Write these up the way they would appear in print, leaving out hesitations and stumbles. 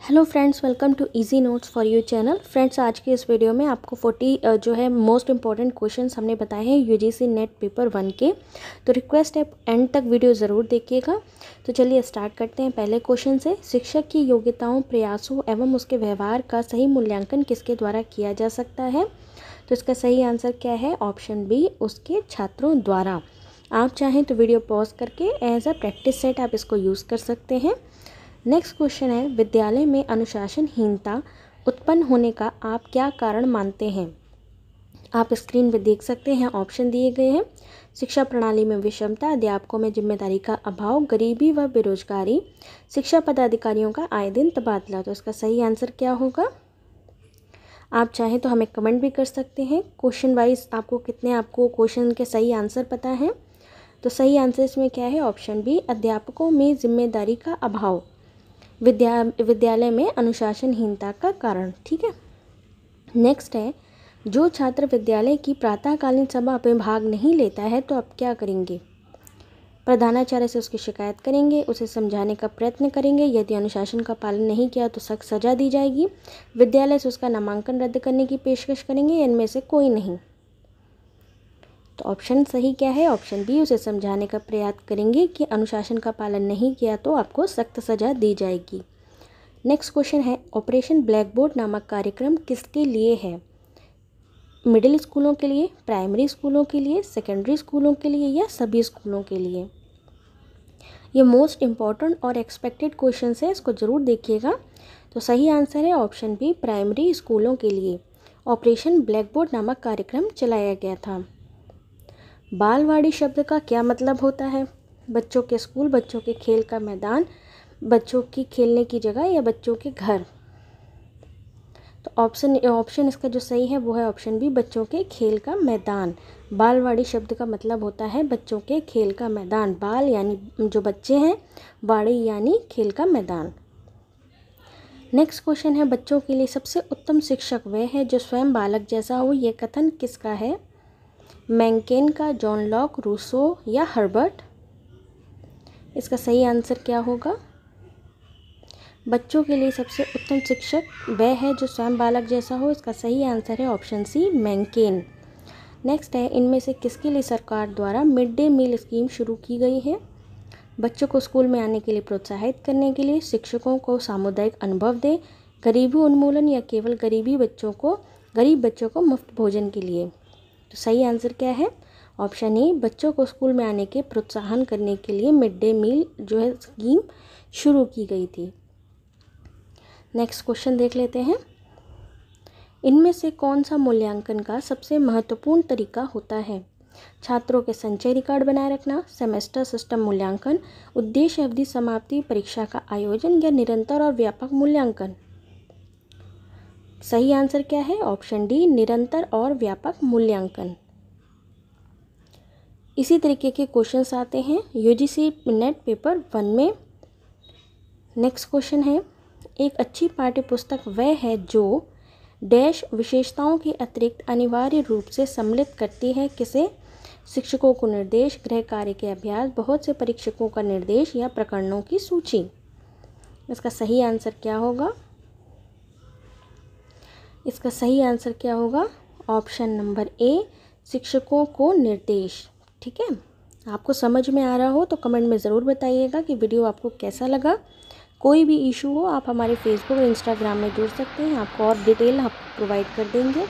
Hello friends, welcome to easy notes for you channel. Friends, आज के इस video में आपको 40 जो है मोस्ट इंपॉर्टेंट क्वेश्चंस हमने बताए हैं यूजीसी नेट पेपर 1 के। तो रिक्वेस्ट है एंड तक वीडियो ज़रूर देखिएगा। तो चलिए स्टार्ट करते हैं पहले क्वेश्चन से। शिक्षक की योग्यताओं, प्रयासों एवं उसके व्यवहार का सही मूल्यांकन किसके द्वारा किया जा सकता है? तो इसका सही आंसर क्या है? ऑप्शन बी, उसके छात्रों द्वारा। आप चाहें तो वीडियो पॉज करके एज अ प्रैक्टिस सेट आप इसको यूज़ कर सकते हैं। नेक्स्ट क्वेश्चन है, विद्यालय में अनुशासनहीनता उत्पन्न होने का आप क्या कारण मानते हैं? आप स्क्रीन पर देख सकते हैं, ऑप्शन दिए गए हैं। शिक्षा प्रणाली में विषमता, अध्यापकों में जिम्मेदारी का अभाव, गरीबी व बेरोजगारी, शिक्षा पदाधिकारियों का आए दिन तबादला। तो इसका सही आंसर क्या होगा? आप चाहें तो हमें कमेंट भी कर सकते हैं। क्वेश्चन वाइज आपको क्वेश्चन के सही आंसर पता है? तो सही आंसर इसमें क्या है? ऑप्शन बी, अध्यापकों में जिम्मेदारी का अभाव विद्यालय में अनुशासनहीनता का कारण। ठीक है। नेक्स्ट है, जो छात्र विद्यालय की प्रातःकालीन सभा में भाग नहीं लेता है तो आप क्या करेंगे? प्रधानाचार्य से उसकी शिकायत करेंगे, उसे समझाने का प्रयत्न करेंगे, यदि अनुशासन का पालन नहीं किया तो सख्त सजा दी जाएगी, विद्यालय से उसका नामांकन रद्द करने की पेशकश करेंगे, इनमें से कोई नहीं। तो ऑप्शन सही क्या है? ऑप्शन बी, उसे समझाने का प्रयास करेंगे कि अनुशासन का पालन नहीं किया तो आपको सख्त सजा दी जाएगी। नेक्स्ट क्वेश्चन है, ऑपरेशन ब्लैक बोर्ड नामक कार्यक्रम किसके लिए है? मिडिल स्कूलों के लिए, प्राइमरी स्कूलों के लिए, सेकेंडरी स्कूलों के लिए या सभी स्कूलों के लिए? ये मोस्ट इम्पॉर्टेंट और एक्सपेक्टेड क्वेश्चन है, इसको ज़रूर देखिएगा। तो सही आंसर है ऑप्शन बी, प्राइमरी स्कूलों के लिए ऑपरेशन ब्लैक बोर्ड नामक कार्यक्रम चलाया गया था। बालवाड़ी शब्द का क्या मतलब होता है? बच्चों के स्कूल, बच्चों के खेल का मैदान, बच्चों की खेलने की जगह या बच्चों के घर? तो ऑप्शन इसका जो सही है वो है ऑप्शन बी, बच्चों के खेल का मैदान। बालवाड़ी शब्द का मतलब होता है बच्चों के खेल का मैदान। बाल यानी जो बच्चे हैं, वाड़ी यानी खेल का मैदान। नेक्स्ट क्वेश्चन है, बच्चों के लिए सबसे उत्तम शिक्षक वह है जो स्वयं बालक जैसा हो। यह कथन किसका है? मैंकेन का, जॉन लॉक, रूसो या हर्बर्ट? इसका सही आंसर क्या होगा? बच्चों के लिए सबसे उत्तम शिक्षक वह है जो स्वयं बालक जैसा हो। इसका सही आंसर है ऑप्शन सी, मैंकेन। नेक्स्ट है, इनमें से किसके लिए सरकार द्वारा मिड डे मील स्कीम शुरू की गई है? बच्चों को स्कूल में आने के लिए प्रोत्साहित करने के लिए, शिक्षकों को सामुदायिक अनुभव दे, गरीबी उन्मूलन या केवल गरीब बच्चों को मुफ्त भोजन के लिए? तो सही आंसर क्या है? ऑप्शन ए, बच्चों को स्कूल में आने के प्रोत्साहन करने के लिए मिड डे मील जो है स्कीम शुरू की गई थी। नेक्स्ट क्वेश्चन देख लेते हैं। इनमें से कौन सा मूल्यांकन का सबसे महत्वपूर्ण तरीका होता है? छात्रों के संचय रिकॉर्ड बनाए रखना, सेमेस्टर सिस्टम मूल्यांकन, उद्देश्य अवधि समाप्ति परीक्षा का आयोजन या निरंतर और व्यापक मूल्यांकन? सही आंसर क्या है? ऑप्शन डी, निरंतर और व्यापक मूल्यांकन। इसी तरीके के क्वेश्चंस आते हैं यूजीसी नेट पेपर 1 में। नेक्स्ट क्वेश्चन है, एक अच्छी पाठ्य पुस्तक वह है जो डैश विशेषताओं के अतिरिक्त अनिवार्य रूप से सम्मिलित करती है किसे? शिक्षकों को निर्देश, गृह कार्य के अभ्यास, बहुत से परीक्षकों का निर्देश या प्रकरणों की सूची? इसका सही आंसर क्या होगा? इसका सही आंसर क्या होगा? ऑप्शन नंबर ए, शिक्षकों को निर्देश। ठीक है। आपको समझ में आ रहा हो तो कमेंट में ज़रूर बताइएगा कि वीडियो आपको कैसा लगा। कोई भी इशू हो आप हमारे फेसबुक और इंस्टाग्राम में जुड़ सकते हैं, आपको और डिटेल हम प्रोवाइड कर देंगे।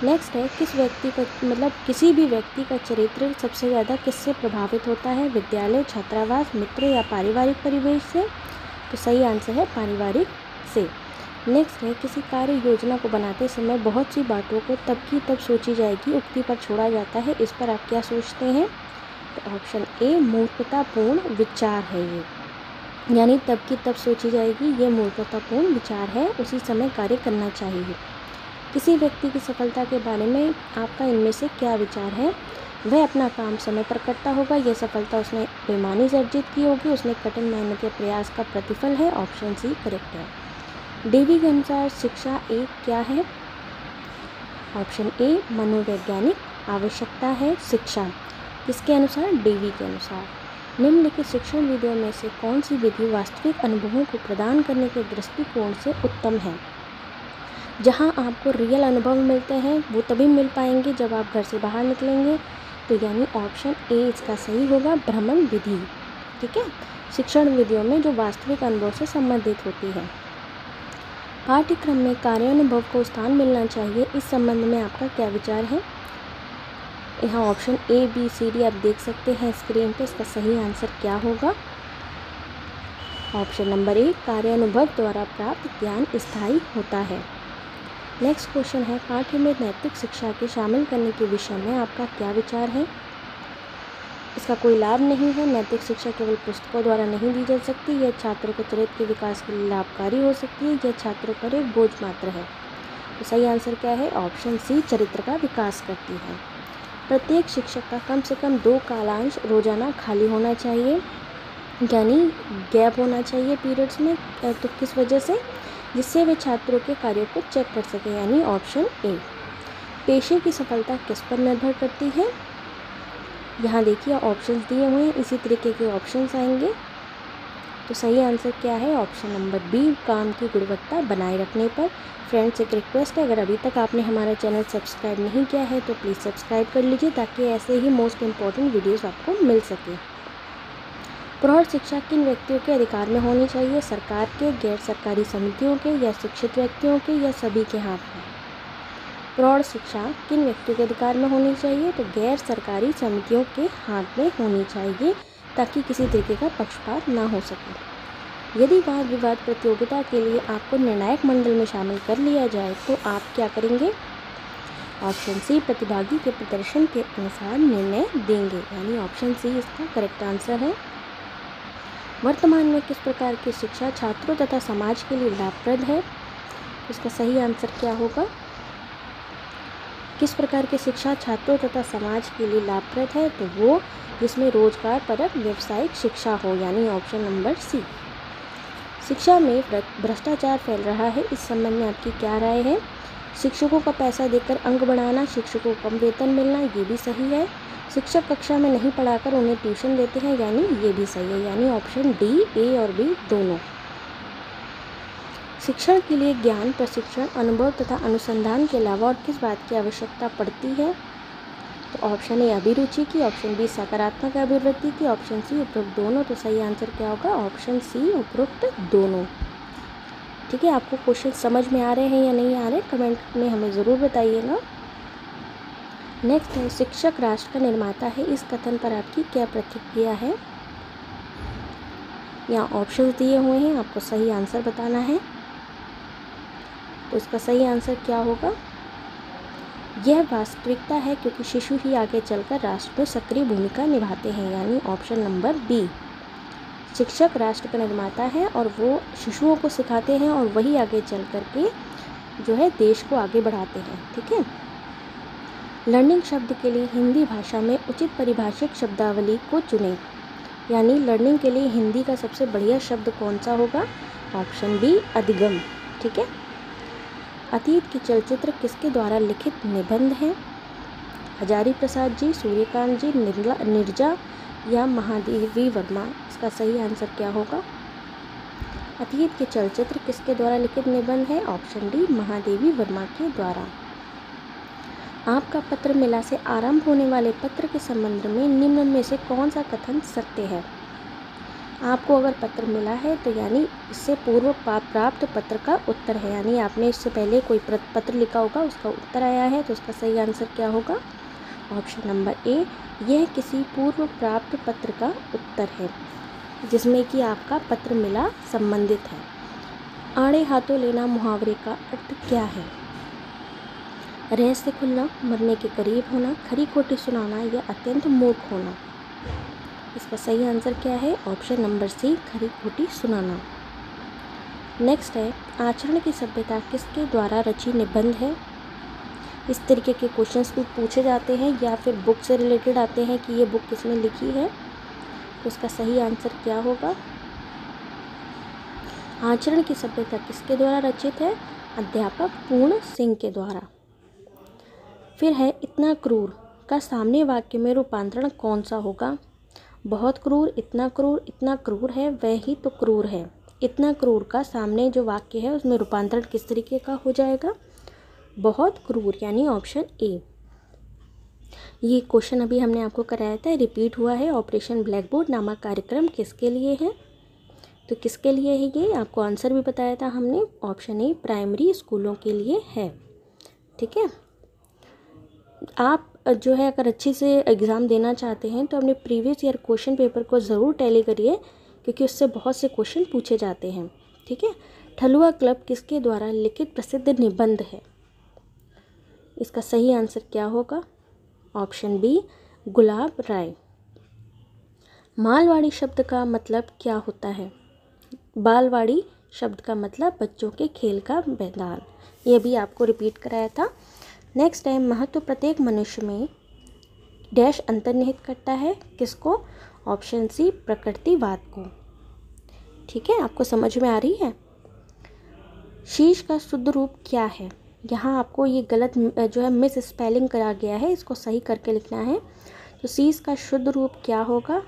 नेक्स्ट है, किसी भी व्यक्ति का चरित्र सबसे ज़्यादा किससे प्रभावित होता है? विद्यालय, छात्रावास, मित्र या पारिवारिक परिवेश से? तो सही आंसर है पारिवारिक से। नेक्स्ट है, किसी कार्य योजना को बनाते समय बहुत सी बातों को तब की तब सोची जाएगी उक्ति पर छोड़ा जाता है, इस पर आप क्या सोचते हैं? तो ऑप्शन ए, मूर्खतापूर्ण विचार है ये, यानी तब की तब सोची जाएगी, ये मूर्खतापूर्ण विचार है, उसी समय कार्य करना चाहिए। किसी व्यक्ति की सफलता के बारे में आपका इनमें से क्या विचार है? वह अपना काम समय पर करता होगा, यह सफलता उसने बेईमानी से अर्जित की होगी, उसने कठिन मेहनत या प्रयास का प्रतिफल है। ऑप्शन सी करेक्ट है। डेवी के अनुसार शिक्षा एक क्या है? ऑप्शन ए, मनोवैज्ञानिक आवश्यकता है शिक्षा। किसके अनुसार? डेवी के अनुसार। निम्नलिखित शिक्षण विधियों में से कौन सी विधि वास्तविक अनुभवों को प्रदान करने के दृष्टिकोण से उत्तम है? जहां आपको रियल अनुभव मिलते हैं वो तभी मिल पाएंगे जब आप घर से बाहर निकलेंगे, तो यानी ऑप्शन ए इसका सही होगा, भ्रमण विधि। ठीक है, शिक्षण विधियों में जो वास्तविक अनुभव से संबंधित होती है। पाठ्यक्रम में कार्यानुभव को स्थान मिलना चाहिए, इस संबंध में आपका क्या विचार है? यहाँ option A B C D आप देख सकते हैं स्क्रीन पे। इसका सही आंसर क्या होगा? ऑप्शन नंबर ए, कार्यानुभव द्वारा प्राप्त ज्ञान स्थायी होता है। नेक्स्ट क्वेश्चन है, पाठ्य में नैतिक शिक्षा के शामिल करने के विषय में आपका क्या विचार है? इसका कोई लाभ नहीं है। नैतिक शिक्षा केवल पुस्तकों द्वारा नहीं दी जा सकती, यह छात्रों के चरित्र के विकास के लिए लाभकारी हो सकती है, यह छात्रों पर एक बोझ मात्र है। तो सही आंसर क्या है? ऑप्शन सी, चरित्र का विकास करती है। प्रत्येक शिक्षक का कम से कम 2 कालांश रोजाना खाली होना चाहिए, यानी गैप होना चाहिए पीरियड्स में। तो किस वजह से? जिससे वे छात्रों के कार्यों को चेक कर सकें, यानी ऑप्शन ए। पेशे की सफलता किस पर निर्भर करती है? यहाँ देखिए ऑप्शंस दिए हुए हैं, इसी तरीके के ऑप्शंस आएंगे। तो सही आंसर क्या है? ऑप्शन नंबर बी, काम की गुणवत्ता बनाए रखने पर। फ्रेंड्स, एक रिक्वेस्ट है, अगर अभी तक आपने हमारा चैनल सब्सक्राइब नहीं किया है तो प्लीज़ सब्सक्राइब कर लीजिए, ताकि ऐसे ही मोस्ट इम्पॉर्टेंट वीडियोस आपको मिल सके। प्रौढ़ शिक्षा किन व्यक्तियों के अधिकार में होनी चाहिए? सरकार के, गैर सरकारी समितियों के, या शिक्षित व्यक्तियों के, या सभी के हाथ में? प्रौढ़ शिक्षा किन व्यक्तियों के अधिकार में होनी चाहिए? तो गैर सरकारी समितियों के हाथ में होनी चाहिए, ताकि किसी तरीके का पक्षपात ना हो सके। यदि वाद विवाद प्रतियोगिता के लिए आपको निर्णायक मंडल में शामिल कर लिया जाए तो आप क्या करेंगे? ऑप्शन सी, प्रतिभागी के प्रदर्शन के अनुसार निर्णय देंगे, यानी ऑप्शन सी इसका करेक्ट आंसर है। वर्तमान में किस प्रकार की शिक्षा छात्रों तथा समाज के लिए लाभप्रद है? इसका सही आंसर क्या होगा? किस प्रकार की शिक्षा छात्रों तथा समाज के लिए लाभप्रद है? तो वो जिसमें रोजगार परक व्यावसायिक शिक्षा हो, यानी ऑप्शन नंबर सी। शिक्षा में भ्रष्टाचार फैल रहा है, इस संबंध में आपकी क्या राय है? शिक्षकों का पैसा देकर अंक बढ़ाना, शिक्षकों को कम वेतन मिलना, ये भी सही है। शिक्षक कक्षा में नहीं पढ़ाकर उन्हें ट्यूशन देते हैं, यानी ये भी सही है, यानी ऑप्शन डी, ए और बी दोनों। शिक्षण के लिए ज्ञान, प्रशिक्षण, अनुभव तथा अनुसंधान के अलावा और किस बात की आवश्यकता पड़ती है? तो ऑप्शन ए, अभिरुचि की, ऑप्शन बी, सकारात्मक अभिवृत्ति की, ऑप्शन सी, उपरोक्त दोनों। तो सही आंसर क्या होगा? ऑप्शन सी, उपरोक्त दोनों। ठीक है, आपको क्वेश्चन समझ में आ रहे हैं या नहीं आ रहे, कमेंट में हमें ज़रूर बताइएगा। नेक्स्ट है, शिक्षक राष्ट्र का निर्माता है, इस कथन पर आपकी क्या प्रतिक्रिया है? यहाँ ऑप्शन दिए हुए हैं, आपको सही आंसर बताना है। तो इसका सही आंसर क्या होगा? यह वास्तविकता है, क्योंकि शिशु ही आगे चलकर राष्ट्र में सक्रिय भूमिका निभाते हैं, यानी ऑप्शन नंबर बी। शिक्षक राष्ट्र का निर्माता है और वो शिशुओं को सिखाते हैं और वही आगे चल कर के जो है देश को आगे बढ़ाते हैं। ठीक है, लर्निंग शब्द के लिए हिंदी भाषा में उचित परिभाषित शब्दावली को चुनें, यानी लर्निंग के लिए हिंदी का सबसे बढ़िया शब्द कौन सा होगा? ऑप्शन बी, अधिगम। ठीक है, अतीत के चलचित्र किसके द्वारा लिखित निबंध हैं? हजारी प्रसाद जी, सूर्यकांत जी, नीरजा या महादेवी वर्मा? इसका सही आंसर क्या होगा? अतीत के चलचित्र किसके द्वारा लिखित निबंध है? ऑप्शन डी, महादेवी वर्मा के द्वारा। आपका पत्र मिला से आरंभ होने वाले पत्र के संबंध में निम्न में से कौन सा कथन सत्य है? आपको अगर पत्र मिला है तो यानी इससे पूर्व प्राप्त पत्र का उत्तर है, यानी आपने इससे पहले कोई पत्र लिखा होगा, उसका उत्तर आया है, तो उसका सही आंसर क्या होगा? ऑप्शन नंबर ए, यह किसी पूर्व प्राप्त पत्र का उत्तर है जिसमें कि आपका पत्र मिला संबंधित है। आड़े हाथों लेना मुहावरे का अर्थ क्या है? रहस्य खुलना, मरने के करीब होना, खरी खोटी सुनाना या अत्यंत मूर्ख होना? इसका सही आंसर क्या है? ऑप्शन नंबर सी, खरी खोटी सुनाना। नेक्स्ट है, आचरण की सभ्यता किसके द्वारा रची निबंध है? इस तरीके के क्वेश्चंस भी पूछे जाते हैं या फिर बुक से रिलेटेड आते हैं कि ये बुक किसने लिखी है, तो इसका सही आंसर क्या होगा? आचरण की सभ्यता किसके द्वारा रचित है? अध्यापक पूर्ण सिंह के द्वारा। फिर है, इतना क्रूर का सामने वाक्य में रूपांतरण कौन सा होगा? बहुत क्रूर, इतना क्रूर है, वह ही तो क्रूर है। इतना क्रूर का सामने जो वाक्य है उसमें रूपांतरण किस तरीके का हो जाएगा? बहुत क्रूर, यानी ऑप्शन ए। ये क्वेश्चन अभी हमने आपको कराया था, रिपीट हुआ है। ऑपरेशन ब्लैक बोर्ड नामक कार्यक्रम किसके लिए है? तो किसके लिए है ये? आपको आंसर भी बताया था हमने, ऑप्शन ए प्राइमरी स्कूलों के लिए है। ठीक है, आप जो है अगर अच्छे से एग्ज़ाम देना चाहते हैं तो अपने प्रीवियस ईयर क्वेश्चन पेपर को ज़रूर टैली करिए, क्योंकि उससे बहुत से क्वेश्चन पूछे जाते हैं। ठीक है, ठलुआ क्लब किसके द्वारा लिखित प्रसिद्ध निबंध है? इसका सही आंसर क्या होगा? ऑप्शन बी गुलाब राय। मालवाड़ी शब्द का मतलब क्या होता है? बालवाड़ी शब्द का मतलब बच्चों के खेल का मैदान। ये भी आपको रिपीट कराया था। नेक्स्ट है, महत्व प्रत्येक मनुष्य में डैश अंतर्निहित करता है, किसको? ऑप्शन सी प्रकृतिवाद को। ठीक है, आपको समझ में आ रही है? शीश का शुद्ध रूप क्या है? यहाँ आपको ये गलत जो है मिस स्पेलिंग करा गया है, इसको सही करके लिखना है। तो शीश का शुद्ध रूप क्या होगा?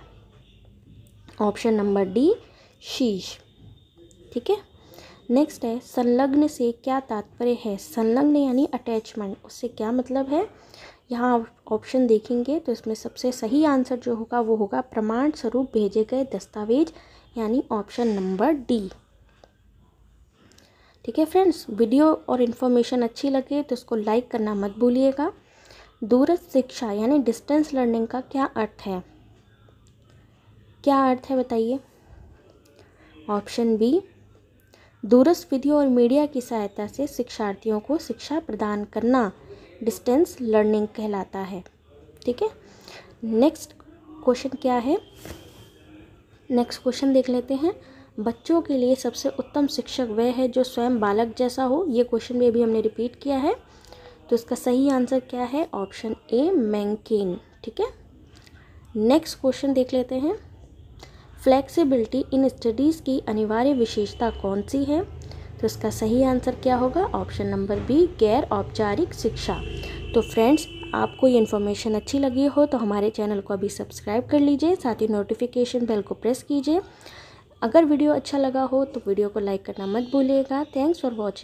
ऑप्शन नंबर डी शीश। ठीक है, नेक्स्ट है, संलग्न से क्या तात्पर्य है? संलग्न यानी अटैचमेंट, उससे क्या मतलब है? यहाँ आप ऑप्शन देखेंगे तो इसमें सबसे सही आंसर जो होगा वो होगा प्रमाण स्वरूप भेजे गए दस्तावेज, यानी ऑप्शन नंबर डी। ठीक है फ्रेंड्स, वीडियो और इन्फॉर्मेशन अच्छी लगे तो इसको लाइक करना मत भूलिएगा। दूरस्थ शिक्षा यानी डिस्टेंस लर्निंग का क्या अर्थ है? क्या अर्थ है बताइए? ऑप्शन बी दूरस्थ विधि और मीडिया की सहायता से शिक्षार्थियों को शिक्षा प्रदान करना डिस्टेंस लर्निंग कहलाता है। ठीक है, नेक्स्ट क्वेश्चन क्या है? नेक्स्ट क्वेश्चन देख लेते हैं। बच्चों के लिए सबसे उत्तम शिक्षक वह है जो स्वयं बालक जैसा हो। ये क्वेश्चन भी अभी हमने रिपीट किया है, तो इसका सही आंसर क्या है? Option A McCain. ठीक है, नेक्स्ट क्वेश्चन देख लेते हैं। फ्लेक्सिबिलिटी इन स्टडीज़ की अनिवार्य विशेषता कौन सी है? तो इसका सही आंसर क्या होगा? ऑप्शन नंबर बी गैर औपचारिक शिक्षा। तो फ्रेंड्स, आपको ये इन्फॉर्मेशन अच्छी लगी हो तो हमारे चैनल को अभी सब्सक्राइब कर लीजिए, साथ ही नोटिफिकेशन बेल को प्रेस कीजिए। अगर वीडियो अच्छा लगा हो तो वीडियो को लाइक करना मत भूलिएगा। Thanks for watching.